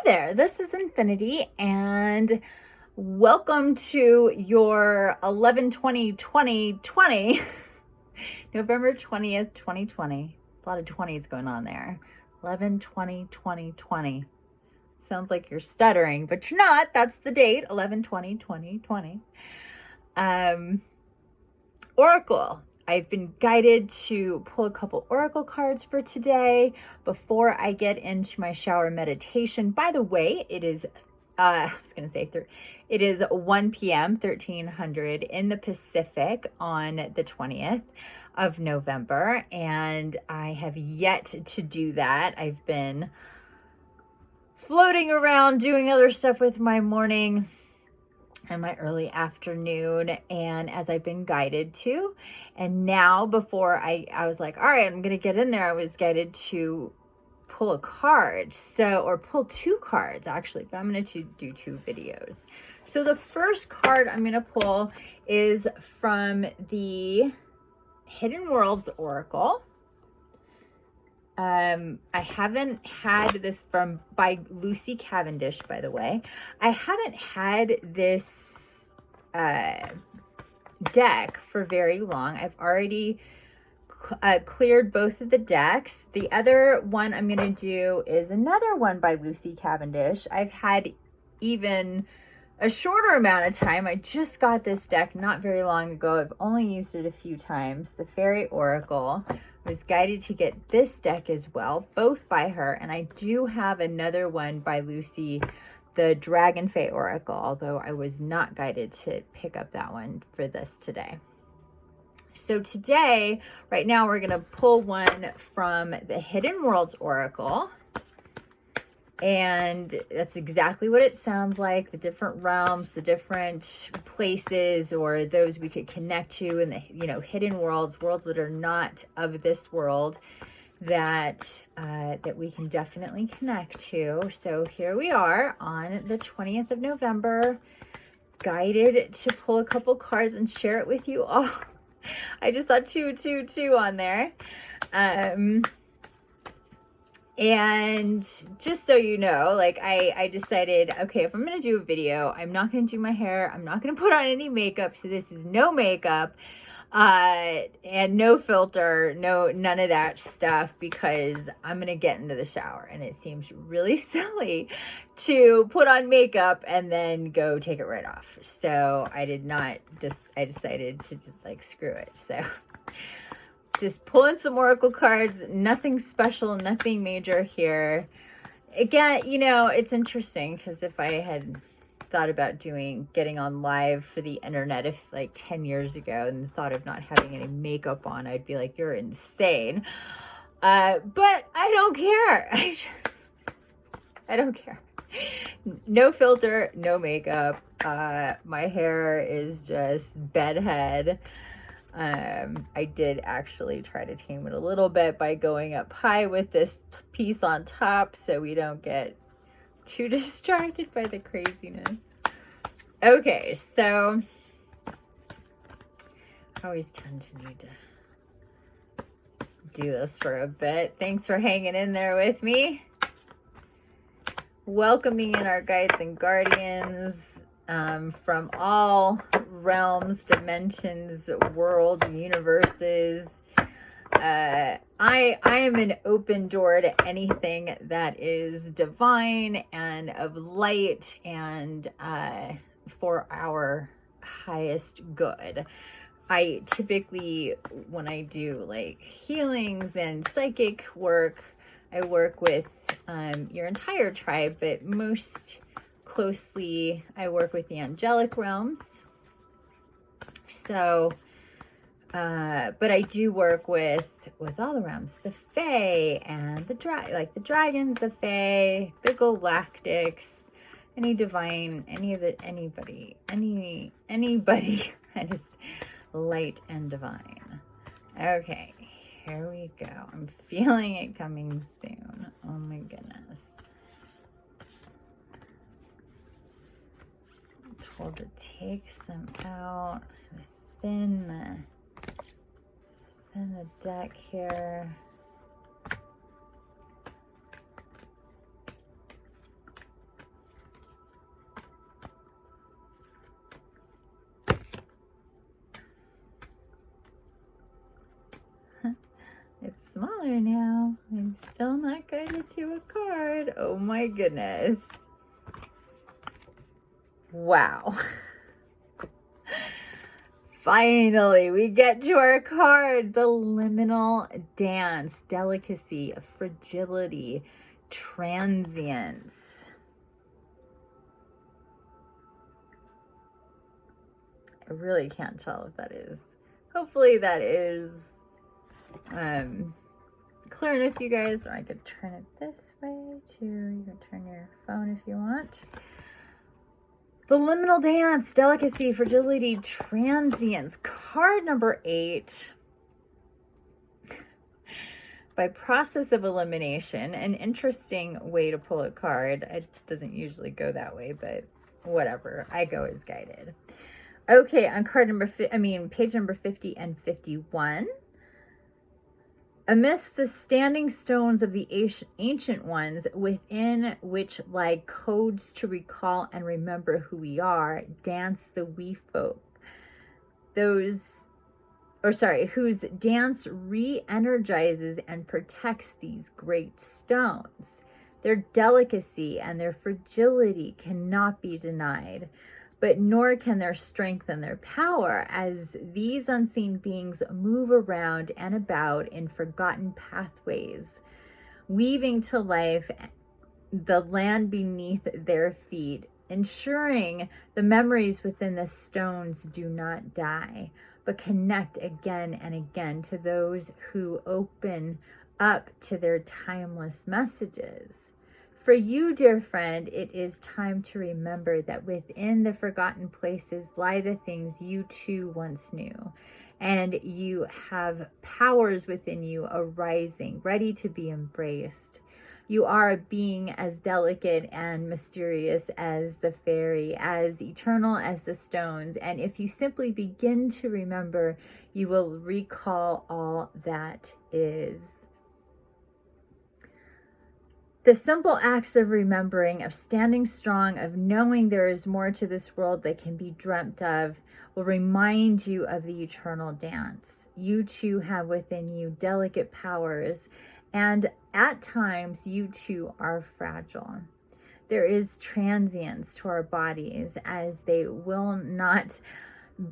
there, this is Infiniti, and welcome to your 11/20/2020, November 20th, 2020. A lot of 20s going on there. 11/20/2020. Sounds like you're stuttering, but you're not. That's the date, 11/20/2020. Oracle. I've been guided to pull a couple oracle cards for today before I get into my shower meditation. By the way, it is it is 1 p.m. 1300 in the Pacific on the 20th of November, and I have yet to do that. I've been floating around doing other stuff with my morning and my early afternoon, and as I've been guided to. And now before I was like, all right, I'm gonna get in there, I was guided to pull a card, or pull two cards actually, but I'm gonna do two videos. So the first card I'm gonna pull is from the Hidden Worlds Oracle. I haven't had this by Lucy Cavendish, by the way. I haven't had this deck for very long. I've already cleared both of the decks. The other one I'm going to do is another one by Lucy Cavendish. I've had even a shorter amount of time. I just got this deck not very long ago. I've only used it a few times. The Fairy Oracle. I was guided to get this deck as well, both by her. And I do have another one by Lucy, the Dragon Fae Oracle, although I was not guided to pick up that one for this today. So today, right now, we're going to pull one from the Hidden Worlds Oracle. And that's exactly what it sounds like. The different realms, the different places, or those we could connect to in the, hidden worlds that are not of this world, that we can definitely connect to. So here we are on the 20th of November, guided to pull a couple cards and share it with you all. I just saw 222 on there. And just so you know, like I decided, okay, if I'm going to do a video, I'm not going to do my hair. I'm not going to put on any makeup. So this is no makeup, and no filter, none of that stuff, because I'm going to get into the shower, and it seems really silly to put on makeup and then go take it right off. So I decided to just like, screw it. So just pulling some oracle cards, nothing special, nothing major here. Again, it's interesting because if I had thought about getting on live for the internet if like 10 years ago and thought of not having any makeup on, I'd be like, you're insane. But I don't care. I don't care. No filter, no makeup. My hair is just bedhead. I did actually try to tame it a little bit by going up high with this piece on top so we don't get too distracted by the craziness. Okay, so I always tend to need to do this for a bit. Thanks for hanging in there with me. Welcoming in our guides and guardians from all realms, dimensions, worlds, universes. I am an open door to anything that is divine and of light and for our highest good. I typically, when I do like healings and psychic work, I work with your entire tribe, but most closely I work with the angelic realms. So but I do work with all the realms, the Fae and the dragons, the Fae, the galactics, any divine, anybody that is light and divine. Okay, here we go. I'm feeling it coming soon. Oh my goodness. I'm told to take some out, thin the deck here. smaller now. I'm still not guided to a card. Oh my goodness. Wow. Finally, we get to our card, the liminal dance, delicacy, fragility, transience. I really can't tell if that is. Hopefully that is clear enough, you guys. Or I could turn it this way too. You can turn your phone if you want. The liminal dance, delicacy, fragility, transience. Card number 8. By process of elimination, an interesting way to pull a card. It doesn't usually go that way, but whatever. I go as guided. Okay, on card number, page number 50 and 51. Amidst the standing stones of the ancient ones, within which lie codes to recall and remember who we are, dance the wee folk. Whose dance re-energizes and protects these great stones. Their delicacy and their fragility cannot be denied, but nor can their strength and their power, as these unseen beings move around and about in forgotten pathways, weaving to life the land beneath their feet, ensuring the memories within the stones do not die, but connect again and again to those who open up to their timeless messages. For you, dear friend, it is time to remember that within the forgotten places lie the things you too once knew, and you have powers within you arising, ready to be embraced. You are a being as delicate and mysterious as the fairy, as eternal as the stones, and if you simply begin to remember, you will recall all that is. The simple acts of remembering, of standing strong, of knowing there is more to this world that can be dreamt of, will remind you of the eternal dance. You too have within you delicate powers, and at times you too are fragile. There is transience to our bodies, as they will not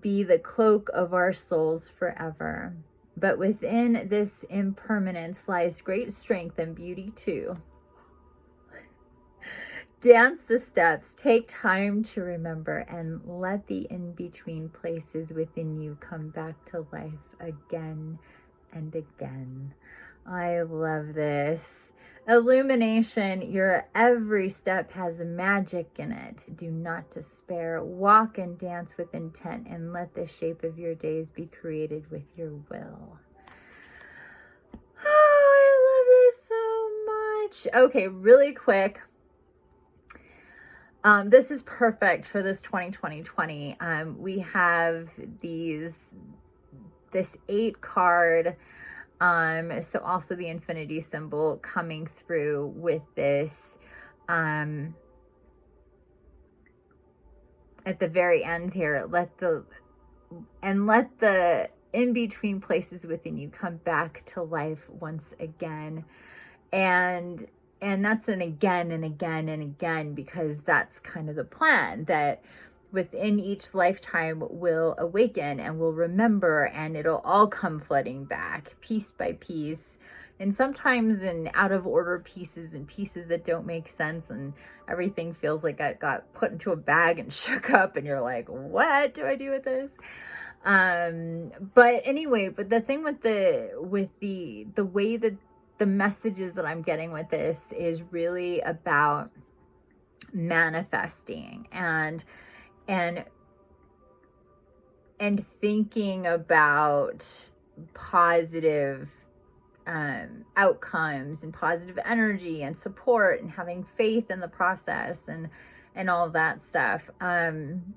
be the cloak of our souls forever. But within this impermanence lies great strength and beauty too. Dance the steps, take time to remember, and let the in-between places within you come back to life again and again. I love this. Illumination, your every step has magic in it. Do not despair. Walk and dance with intent, and let the shape of your days be created with your will. Oh, I love this so much. Okay, really quick. This is perfect for this 2020. We have this 8 card. So also the Infiniti symbol coming through with this, at the very end here, let the in-between places within you come back to life once again. And that's an again and again and again, because that's kind of the plan, that within each lifetime we'll awaken and we'll remember, and it'll all come flooding back piece by piece, and sometimes in out of order pieces and pieces that don't make sense, and everything feels like it got put into a bag and shook up, and you're like, what do I do with this? But anyway, but the thing with the way that the messages that I'm getting with this is really about manifesting and thinking about positive outcomes and positive energy and support, and having faith in the process, and all of that stuff, and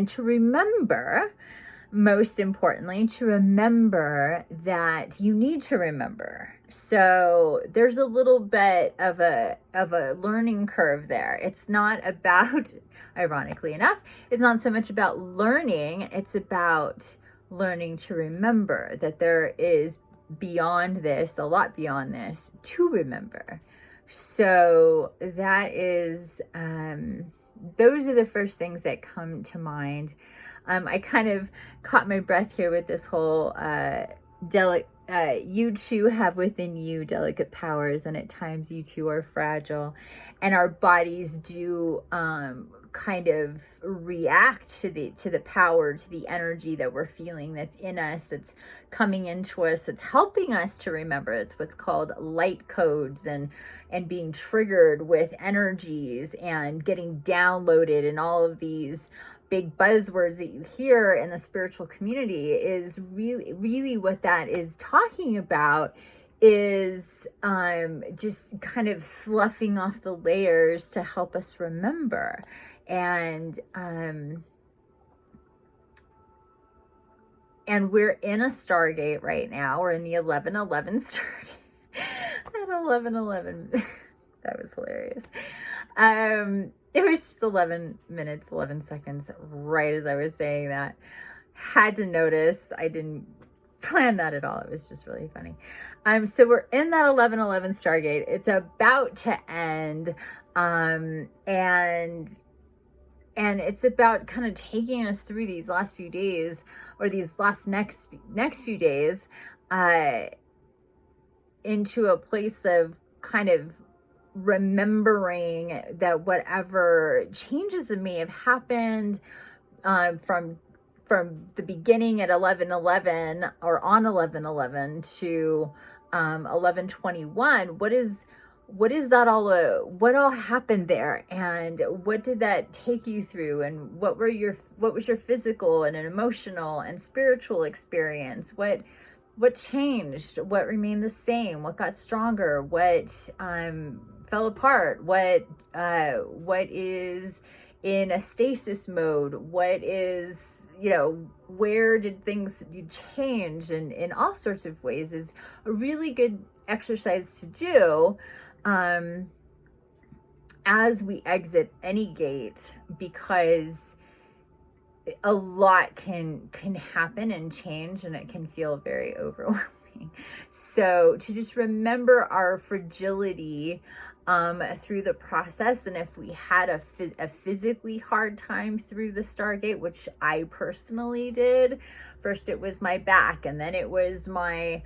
to remember, most importantly, to remember that you need to remember. So there's a little bit of a learning curve there. It's not about, ironically enough, it's not so much about learning, it's about learning to remember that there is beyond this, a lot beyond this, to remember. So that is, those are the first things that come to mind. I kind of caught my breath here with this whole you too have within you delicate powers, and at times you too are fragile, and our bodies do kind of react to the power, to the energy that we're feeling that's in us, that's coming into us, that's helping us to remember. It's what's called light codes, and being triggered with energies and getting downloaded, and all of these big buzzwords that you hear in the spiritual community is really what that is talking about, is just kind of sloughing off the layers to help us remember. And we're in a Stargate right now. We're in the 1111 Stargate. At 1111. That was hilarious. It was just 11 minutes, 11 seconds, right as I was saying that. Had to notice. I didn't plan that at all. It was just really funny. So we're in that 1111 Stargate. It's about to end. And it's about kind of taking us through these last few days, or these next few days, into a place of kind of remembering that whatever changes that may have happened from the beginning at 11:11 or on 11:11 to 11:21, what is that all what all happened there, and what did that take you through, and what was your physical and an emotional and spiritual experience? What changed? What remained the same? What got stronger? What fell apart? What is in a stasis mode? What is, where did things change? And in all sorts of ways is a really good exercise to do as we exit any gate, because a lot can happen and change, and it can feel very overwhelming. So to just remember our fragility through the process, and if we had a physically hard time through the Stargate, which I personally did, first it was my back, and then it was my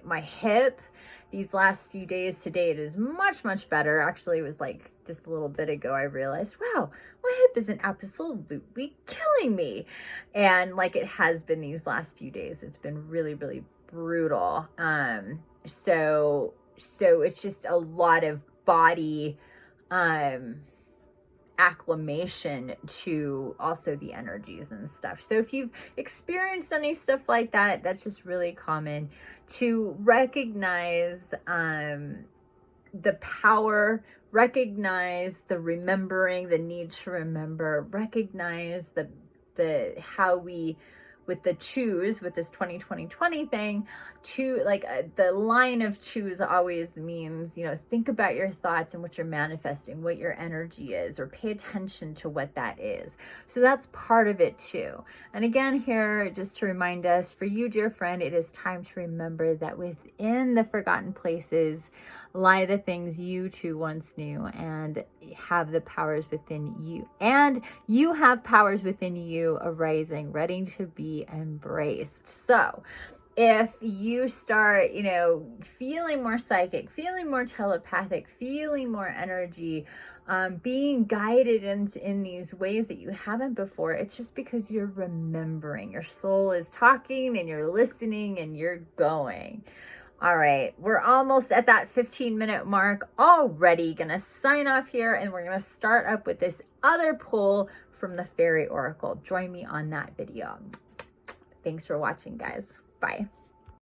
my hip. These last few days to date is much, much better. Actually, it was like just a little bit ago I realized, wow, my hip isn't absolutely killing me. And like it has been these last few days. It's been really, really brutal. So it's just a lot of body acclimation to also the energies and stuff. So if you've experienced any stuff like that, that's just really common to recognize the power, recognize the remembering, the need to remember, recognize the how we, with the choose, with this 2020 thing, the line of choose always means, think about your thoughts and what you're manifesting, what your energy is, or pay attention to what that is. So that's part of it too. And again, here, just to remind us, for you, dear friend, it is time to remember that within the forgotten places lie the things you too once knew, and have the powers within you. And you have powers within you arising, ready to be embraced. So if you start, feeling more psychic, feeling more telepathic, feeling more energy, being guided in these ways that you haven't before, it's just because you're remembering. Your soul is talking, and you're listening, and you're going. All right, we're almost at that 15-minute mark already. Gonna sign off here, and we're gonna start up with this other pull from the Fairy Oracle. Join me on that video. Thanks for watching, guys. Bye.